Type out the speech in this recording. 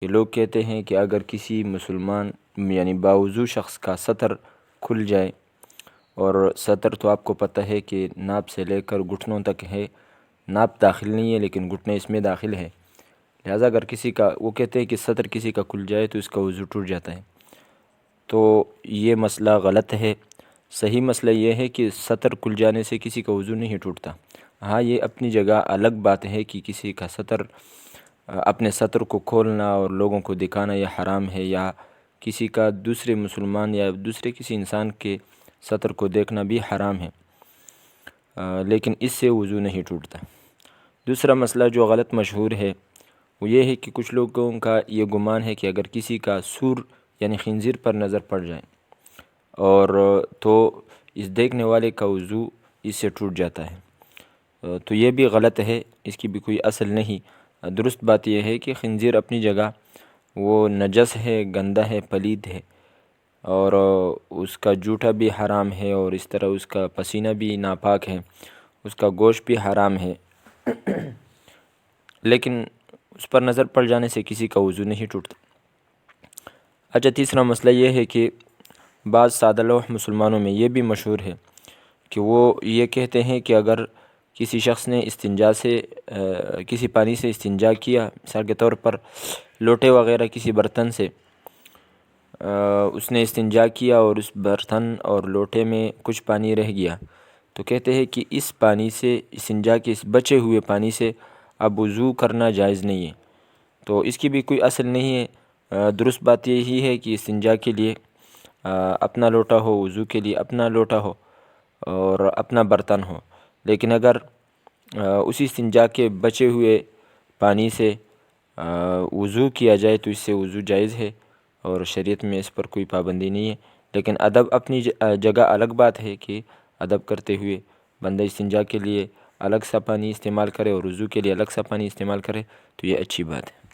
کہ لوگ کہتے ہیں کہ اگر کسی مسلمان یعنی باوضو شخص کا سطر کھل جائے، اور سطر تو آپ کو پتہ ہے کہ ناپ سے لے کر گھٹنوں تک ہے، ناپ داخل نہیں ہے لیکن گھٹنے اس میں داخل ہے، لہٰذا اگر کسی کا وہ کہتے ہیں کہ سطر کسی کا کھل جائے تو اس کا وضو ٹوٹ جاتا ہے، تو یہ مسئلہ غلط ہے۔ صحیح مسئلہ یہ ہے کہ سطر کھل جانے سے کسی کا وضو نہیں ٹوٹتا۔ ہاں، یہ اپنی جگہ الگ بات ہے کہ کسی کا سطر اپنے سطر کو کھولنا اور لوگوں کو دکھانا یہ حرام ہے، یا کسی کا دوسرے مسلمان یا دوسرے کسی انسان کے سطر کو دیکھنا بھی حرام ہے، لیکن اس سے وضو نہیں ٹوٹتا۔ دوسرا مسئلہ جو غلط مشہور ہے وہ یہ ہے کہ کچھ لوگوں کا یہ گمان ہے کہ اگر کسی کا سور یعنی خنزیر پر نظر پڑ جائے اور تو اس دیکھنے والے کا وضو اس سے ٹوٹ جاتا ہے، تو یہ بھی غلط ہے، اس کی بھی کوئی اصل نہیں۔ درست بات یہ ہے کہ خنزیر اپنی جگہ وہ نجس ہے، گندہ ہے، پلید ہے، اور اس کا جوٹا بھی حرام ہے، اور اس طرح اس کا پسینہ بھی ناپاک ہے، اس کا گوشت بھی حرام ہے، لیکن اس پر نظر پڑ جانے سے کسی کا وضو نہیں ٹوٹتا۔ اچھا، تیسرا مسئلہ یہ ہے کہ بعض سادہ لوح مسلمانوں میں یہ بھی مشہور ہے کہ وہ یہ کہتے ہیں کہ اگر کسی شخص نے استنجا سے کسی پانی سے استنجا کیا، مثال کے طور پر لوٹے وغیرہ کسی برتن سے اس نے استنجا کیا اور اس برتن اور لوٹے میں کچھ پانی رہ گیا، تو کہتے ہیں کہ اس پانی سے استنجا کے اس بچے ہوئے پانی سے اب وضو کرنا جائز نہیں ہے، تو اس کی بھی کوئی اصل نہیں ہے۔ درست بات یہی ہے کہ استنجا کے لیے اپنا لوٹا ہو، وضو کے لیے اپنا لوٹا ہو اور اپنا برتن ہو، لیکن اگر اسی استنجا کے بچے ہوئے پانی سے وضو کیا جائے تو اس سے وضو جائز ہے، اور شریعت میں اس پر کوئی پابندی نہیں ہے۔ لیکن ادب اپنی جگہ الگ بات ہے کہ ادب کرتے ہوئے بندہ استنجا کے لیے الگ سا پانی استعمال کرے اور وضو کے لیے الگ سا پانی استعمال کرے، تو یہ اچھی بات ہے۔